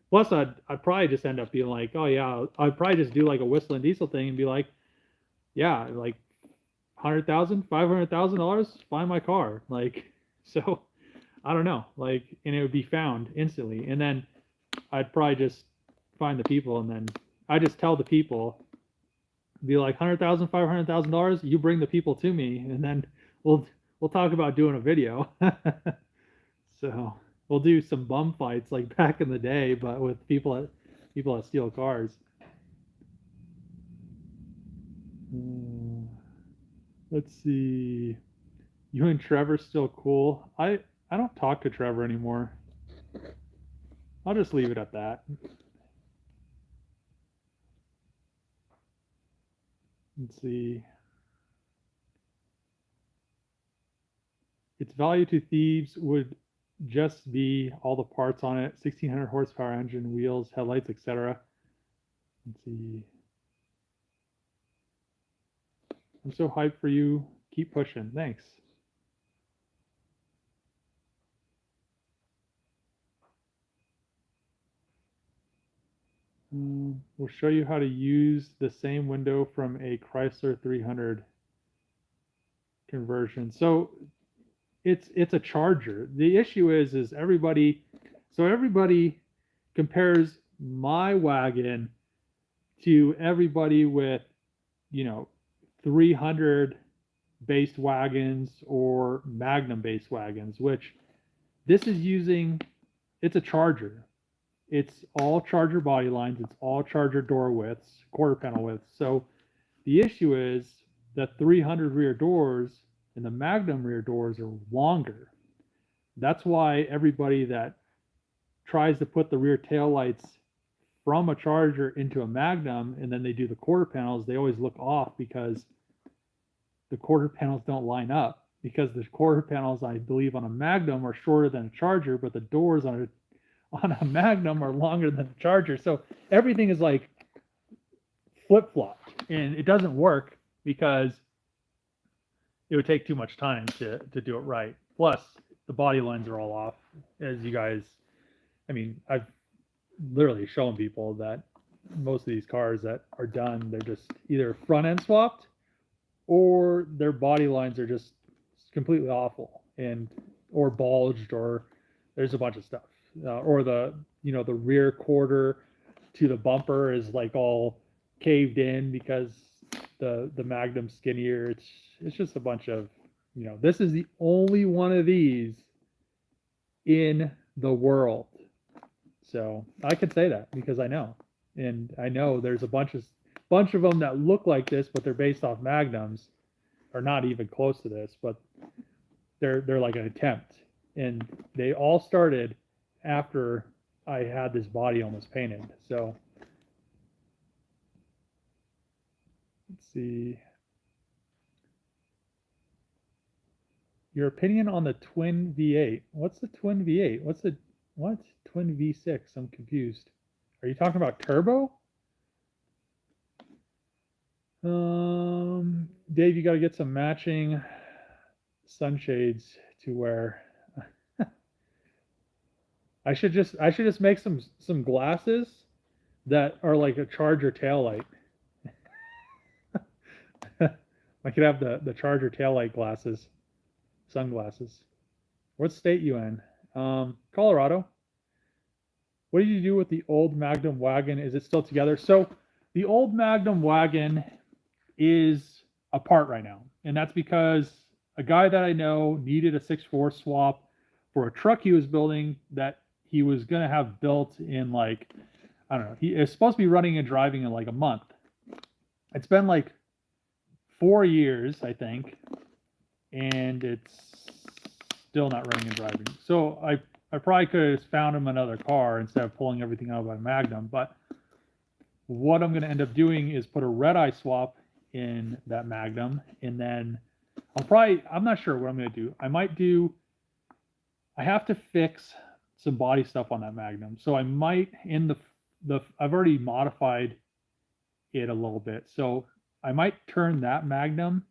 Plus, I'd probably just end up being like, oh yeah, I'd probably just do like a whistling diesel thing and be like, yeah, like $100,000, $500,000, find my car. Like, so I don't know, like, and it would be found instantly. And then I'd probably just find the people, and then I just tell the people, be like $100,000, $500,000, you bring the people to me, and then we'll talk about doing a video. So we'll do some bum fights like back in the day, but with people that steal cars. Let's see. You and Trevor still cool? I don't talk to Trevor anymore. I'll just leave it at that. Let's see. Its value to thieves would just be all the parts on it: 1600 horsepower engine, wheels, headlights, etc. Let's see. I'm so hyped for you. Keep pushing. Thanks. We'll show you how to use the same window from a Chrysler 300 conversion. So it's a Charger. The issue is everybody compares my wagon to everybody with, 300 based wagons or Magnum based wagons, which this is using. It's a Charger. It's all Charger body lines. It's all Charger door widths, quarter panel widths. So the issue is that 300 rear doors and the Magnum rear doors are longer. That's why everybody that tries to put the rear tail lights from a Charger into a Magnum and then they do the quarter panels, they always look off because the quarter panels don't line up, because the quarter panels, I believe, on a Magnum are shorter than a Charger, but the doors on a Magnum are longer than the Charger. So everything is like flip-flopped, and it doesn't work because it would take too much time to do it right. Plus, the body lines are all off, as you guys, I mean, I've literally shown people that most of these cars that are done, they're just either front end swapped or their body lines are just completely awful, and or bulged, or there's a bunch of stuff, or the the rear quarter to the bumper is like all caved in because the Magnum's skinnier. It's just a bunch of, this is the only one of these in the world. So I could say that because I know, and I know there's a bunch of them that look like this, but they're based off Magnums, are not even close to this, but they're like an attempt, and they all started after I had this body almost painted. So let's see. Your opinion on the twin V8. What's the twin V8? What twin V6? I'm confused. Are you talking about turbo? Dave, you got to get some matching sunshades to wear. I should just make some glasses that are like a charger taillight. I could have the charger taillight glasses, sunglasses. What state you in? Colorado. What did you do with the old Magnum wagon? Is it still together? So the old Magnum wagon is apart right now, and that's because a guy that I know needed a 6.4 swap for a truck he was building that he was going to have built in like, I don't know, he is supposed to be running and driving in like a month. It's been like 4 years, I think, and it's still not running and driving. So I probably could have found him another car instead of pulling everything out of my Magnum. But what I'm going to end up doing is put a red eye swap in that Magnum, and then I'm not sure what I'm going to do. I have to fix some body stuff on that Magnum. So I might, I've already modified it a little bit. So I might turn that Magnum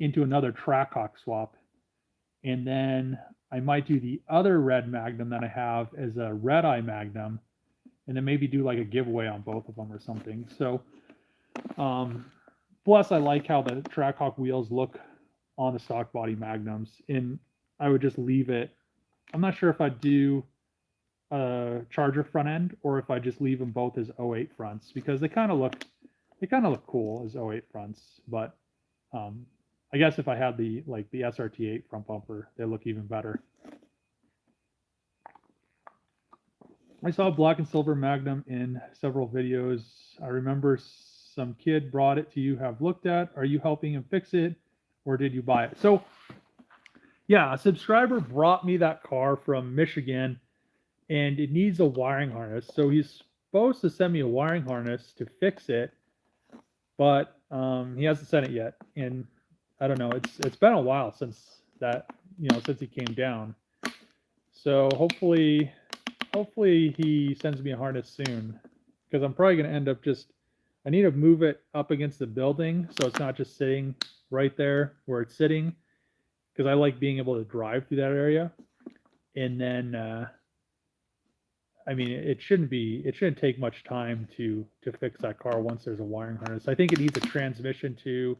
into another Trackhawk swap. And then I might do the other red Magnum that I have as a red eye Magnum, and then maybe do like a giveaway on both of them or something. So, plus I like how the Trackhawk wheels look on the stock body Magnums, and I would just leave it. I'm not sure if I'd do a Charger front end or if I just leave them both as 08 fronts, because they kind of look cool as 08 fronts. But I guess if I had the SRT8 front bumper, they look even better. I saw black and silver Magnum in several videos. I remember some kid brought it to you, have looked at. Are you helping him fix it, or did you buy it? So yeah, a subscriber brought me that car from Michigan, and it needs a wiring harness. So he's supposed to send me a wiring harness to fix it, but he hasn't sent it yet. And I don't know, it's been a while since that, since he came down. So hopefully he sends me a harness soon, because I'm probably going to end up I need to move it up against the building so it's not just sitting right there where it's sitting, because I like being able to drive through that area. And then it shouldn't take much time to fix that car once there's a wiring harness. I think it needs a transmission too,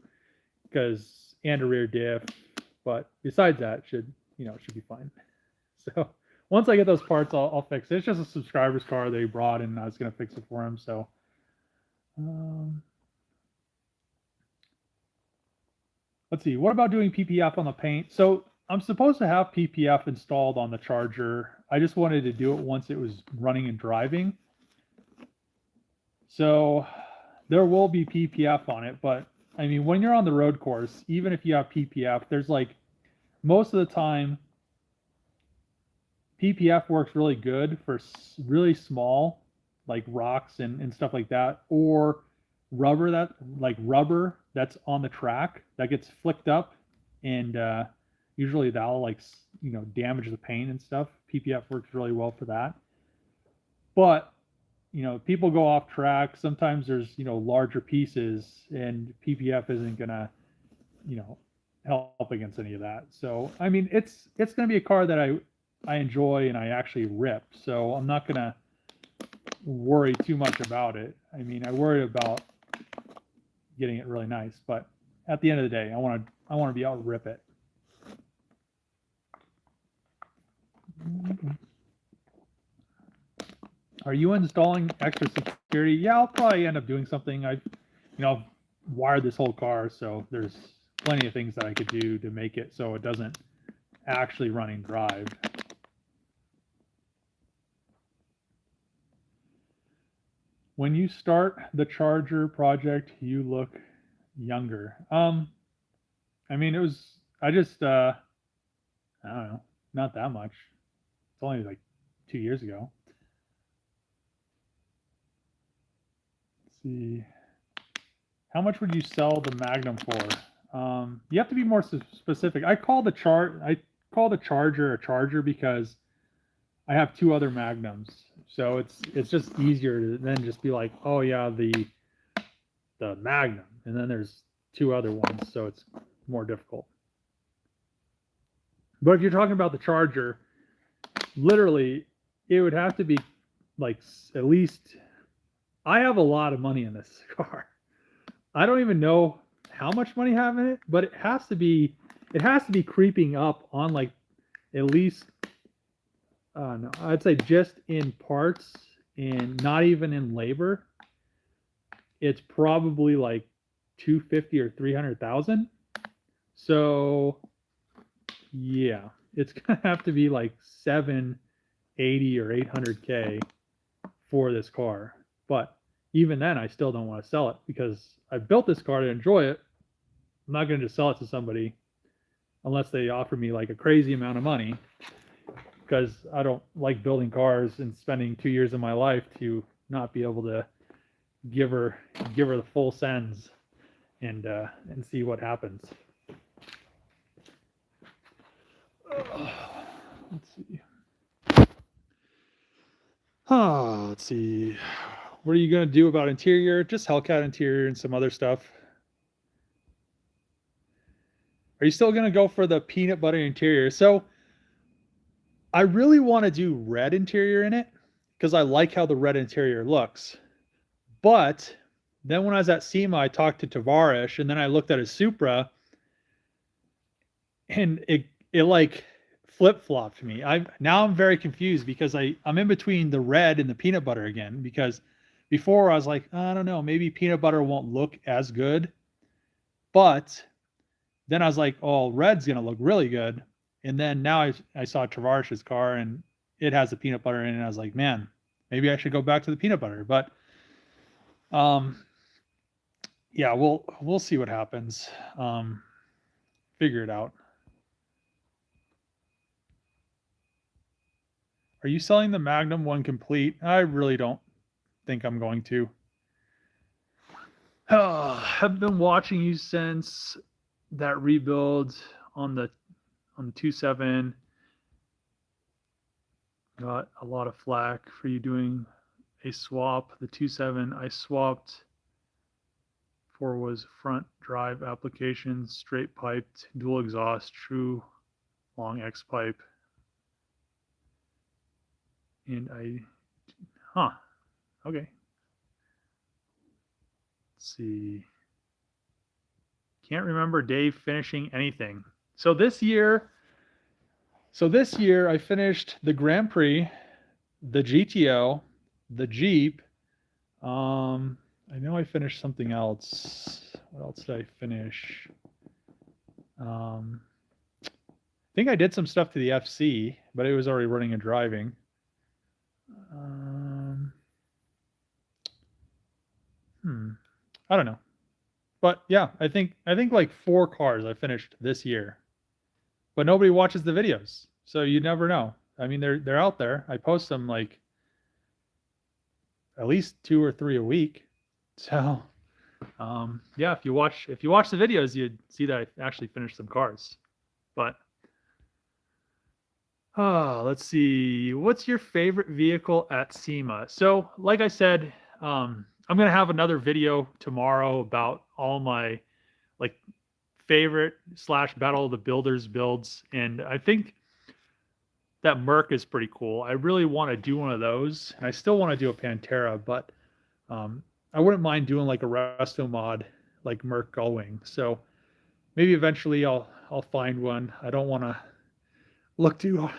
and a rear diff, but besides that, it should be fine. So once I get those parts, I'll fix it. It's just a subscriber's car that he brought, and I was going to fix it for him. So let's see. What about doing PPF on the paint? So I'm supposed to have PPF installed on the Charger. I just wanted to do it once it was running and driving. So there will be PPF on it, but when you're on the road course, even if you have PPF, there's most of the time, PPF works really good for really small, like rocks and stuff like that, or rubber that's on the track that gets flicked up, and usually that'll damage the paint and stuff. PPF works really well for that. But people go off track. Sometimes there's larger pieces, and PPF isn't gonna help against any of that. So it's gonna be a car that I enjoy and I actually rip. So I'm not gonna worry too much about it. I worry about getting it really nice, but at the end of the day, I want to be able to rip it. Are you installing extra security? Yeah, I'll probably end up doing something. I've wired this whole car, so there's plenty of things that I could do to make it so it doesn't actually run and drive. When you start the Charger project, you look younger. I don't know, not that much. It's only like 2 years ago. See, how much would you sell the Magnum for? You have to be more specific. I call the Charger a Charger because I have 2 other Magnums, so it's just easier to then just be like, oh yeah, the Magnum, and then there's 2 other ones, so it's more difficult. But if you're talking about the Charger, literally, it would have to be at least I have a lot of money in this car. I don't even know how much money I have in it, but it has to be creeping up on like at least no, I'd say just in parts and not even in labor. It's probably like 250 or 300,000. So yeah, it's gonna have to be like 780 or 800K for this car. But even then, I still don't want to sell it because I built this car to enjoy it. I'm not going to just sell it to somebody unless they offer me like a crazy amount of money, because I don't like building cars and spending 2 years of my life to not be able to give her the full sends and see what happens. Let's see. Let's see. What are you gonna do about interior? Just Hellcat interior and some other stuff. Are you still gonna go for the peanut butter interior? So I really want to do red interior in it because I like how the red interior looks. But then when I was at SEMA, I talked to Tavares, and then I looked at his Supra, and it like flip-flopped me. I'm very confused because I'm in between the red and the peanut butter again, because before I was like, I don't know, maybe peanut butter won't look as good. But then I was like, oh, red's gonna look really good. And then now I saw Tavares's car and it has the peanut butter in it. And I was like, man, maybe I should go back to the peanut butter. But yeah, we'll see what happens. Figure it out. Are you selling the Magnum one complete? I really don't think I'm going to. I've been watching you since that rebuild on the 2.7. Got a lot of flack for you doing a swap. The 2.7 I swapped for was front drive application, straight piped, dual exhaust, true long X pipe. And okay. Let's see. Can't remember Dave finishing anything. So this year I finished the Grand Prix, the GTO, the Jeep. I know I finished something else. What else did I finish? I think I did some stuff to the FC, but it was already running and driving. I don't know. But yeah, I think like 4 cars I finished this year. But nobody watches the videos. So you never know. I mean, they're out there. I post them like at least 2 or 3 a week. So yeah, if you watch the videos, you'd see that I actually finished some cars. But let's see. What's your favorite vehicle at SEMA? So, like I said, I'm gonna have another video tomorrow about all my like favorite / battle of the builders builds, and I think that Merc is pretty cool. I really want to do one of those, and I still want to do a Pantera, but I wouldn't mind doing like a resto mod like Merc Gullwing. So maybe eventually I'll find one. I don't want to look too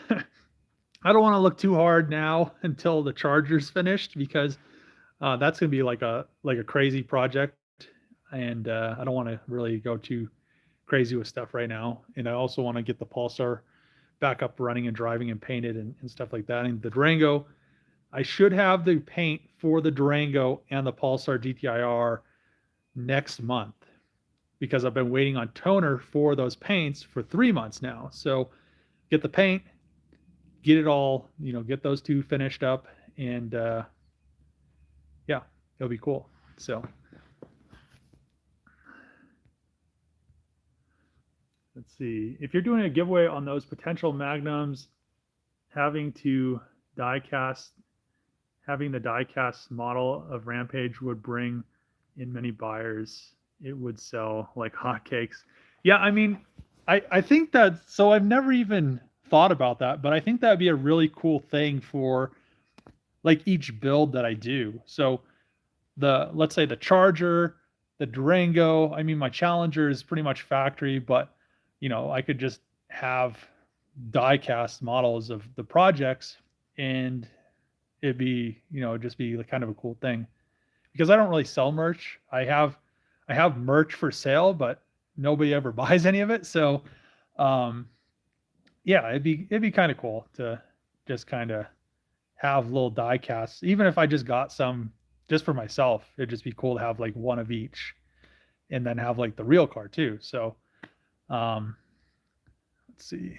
I don't want to look too hard now until the Charger's finished, because that's going to be like a crazy project, and I don't want to really go too crazy with stuff right now. And I also want to get the Pulsar back up running and driving and painted and stuff like that. And the Durango, I should have the paint for the Durango and the Pulsar GTIR next month, because I've been waiting on toner for those paints for 3 months now. So get the paint, get it all, get those 2 finished up, and yeah, it'll be cool. So let's see. If you're doing a giveaway on those potential Magnums, having the diecast model of Rampage would bring in many buyers. It would sell like hotcakes. Yeah, I mean, I think that, so I've never even thought about that, but I think that'd be a really cool thing for like each build that I do. So let's say the Charger, the Durango. I mean, my Challenger is pretty much factory, but I could just have die-cast models of the projects, and it'd be, just be kind of a cool thing. Because I don't really sell merch. I have merch for sale, but nobody ever buys any of it. So, yeah, it'd be kind of cool to just kind of have little die casts. Even if I just got some just for myself, it'd just be cool to have like one of each, and then have like the real car too. So, um, let's see.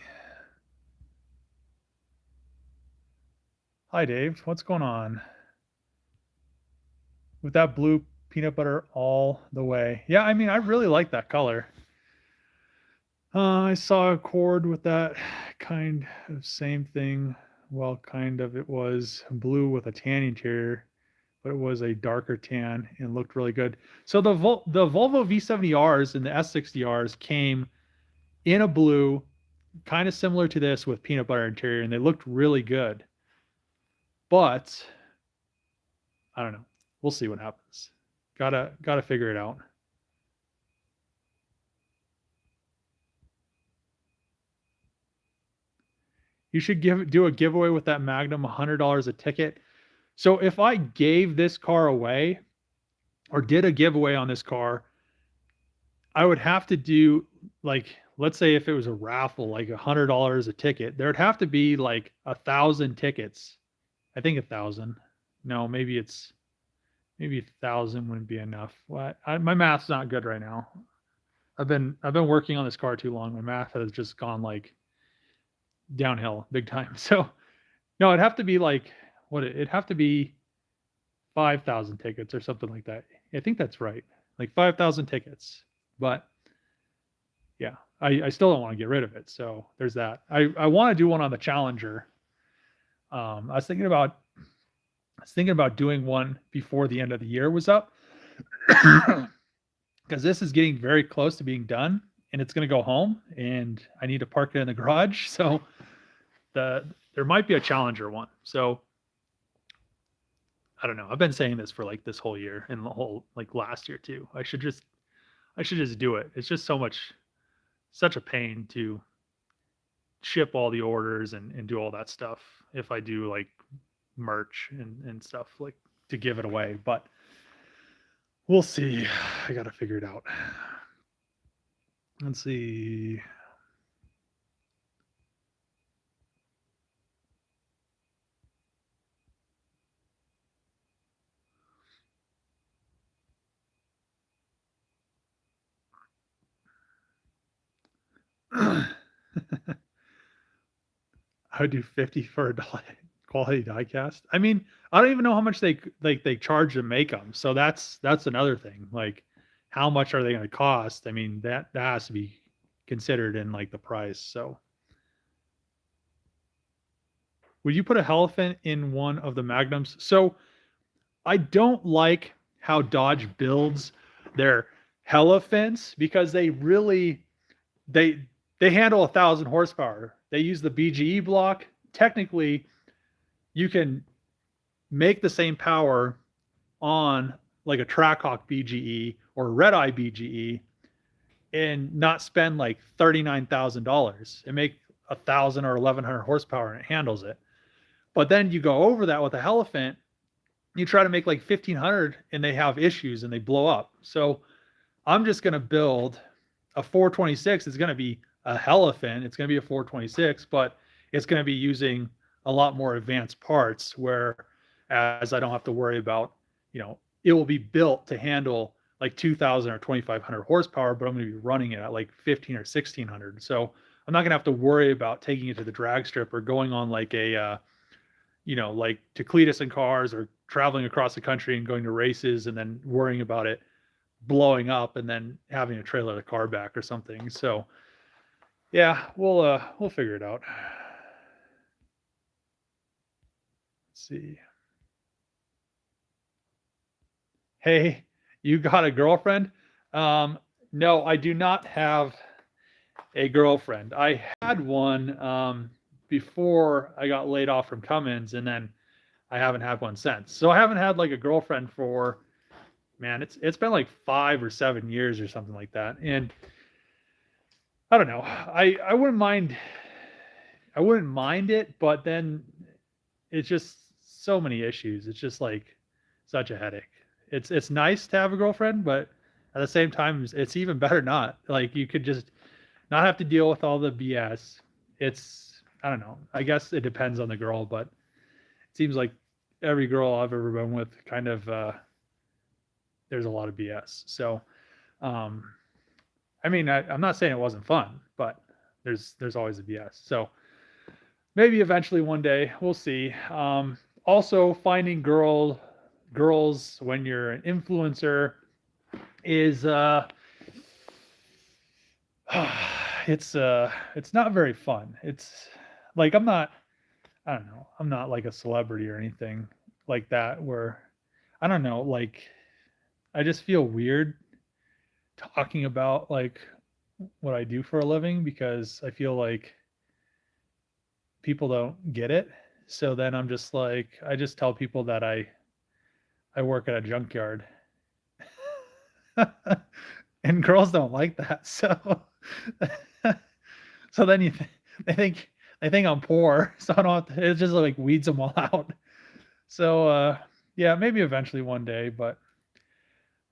Hi, Dave. What's going on with that blue peanut butter all the way? Yeah, I mean, I really like that color. I saw a cord with that kind of same thing. Well, kind of. It was blue with a tan interior, but it was a darker tan and looked really good. So the Volvo V70Rs and the S60Rs came in a blue, kind of similar to this with peanut butter interior, and they looked really good. But I don't know. We'll see what happens. Gotta figure it out. You should do a giveaway with that Magnum, $100 a ticket. So if I gave this car away or did a giveaway on this car, I would have to do, like, let's say if it was a raffle, like $100 a ticket, there'd have to be like 1,000 tickets. I think 1,000. No, maybe 1,000 wouldn't be enough. My math's not good right now. I've been working on this car too long. My math has just gone like downhill big time. So no, it'd have to be like it'd have to be 5,000 tickets or something like that. I think that's right. Like 5,000 tickets. But yeah, I still don't want to get rid of it. So there's that. I want to do one on the Challenger. I was thinking about doing one before the end of the year was up, because this is getting very close to being done, and it's going to go home, and I need to park it in the garage. So there might be a Challenger one. So I don't know. I've been saying this for like this whole year and the whole like last year too. I should just do it. It's just such a pain to ship all the orders and do all that stuff if I do like merch and stuff like to give it away. But we'll see. I got to figure it out. Let's see. I would do 50 for a quality diecast. I mean, I don't even know how much they charge to make them. So that's another thing. Like, how much are they going to cost? I mean, that has to be considered in like the price. So, would you put a elephant in one of the Magnums? So, I don't like how Dodge builds their elephants, because they really they handle 1,000 horsepower. They use the BGE block. Technically, you can make the same power on like a Trackhawk BGE or a Red Eye BGE and not spend like $39,000 and make 1,000 or 1,100 horsepower, and it handles it. But then you go over that with a Elephant, you try to make like 1,500 and they have issues and they blow up. So I'm just going to build a 426. It's going to be a Elephant. It's going to be a 426, but it's going to be using a lot more advanced parts, whereas I don't have to worry about, it will be built to handle like 2,000 or 2,500 horsepower, but I'm going to be running it at like 1,500 or 1,600. So I'm not going to have to worry about taking it to the drag strip or going on like a, like to Cletus and cars, or traveling across the country and going to races and then worrying about it blowing up and then having to trailer the car back or something. So yeah, we'll figure it out. Let's see. Hey, you got a girlfriend? No, I do not have a girlfriend. I had one before I got laid off from Cummins, and then I haven't had one since. So I haven't had like a girlfriend for man, it's been like 5 or 7 years or something like that. And I don't know. I wouldn't mind. I wouldn't mind it, but then it's just so many issues. It's just like such a headache. It's nice to have a girlfriend, but at the same time, it's even better not. Like you could just not have to deal with all the BS. It's I don't know. I guess it depends on the girl, but it seems like every girl I've ever been with kind of there's a lot of BS. So um, I mean, I'm not saying it wasn't fun, but there's always a BS. So maybe eventually one day we'll see. Also, finding girls when you're an influencer is it's not very fun. It's like I don't know, I'm not like a celebrity or anything like that where I don't know, like I just feel weird talking about like what I do for a living because I feel like people don't get it. So then I'm just like I just tell people that I work at a junkyard. And girls don't like that. So so then they think they think I'm poor. So I don't have to, it just like weeds them all out. So yeah, maybe eventually one day, but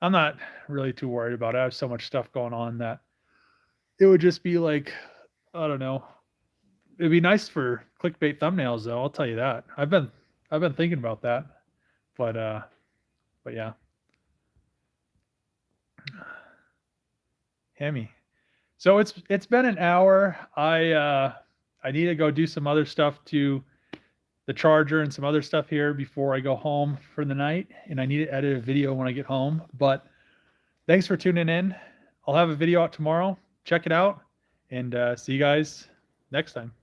I'm not really too worried about it. I have so much stuff going on that it would just be like I don't know. It'd be nice for clickbait thumbnails though, I'll tell you that. I've been thinking about that. But but yeah. Hammy. So it's been an hour. I need to go do some other stuff to the charger and some other stuff here before I go home for the night. And I need to edit a video when I get home. But thanks for tuning in. I'll have a video out tomorrow. Check it out and see you guys next time.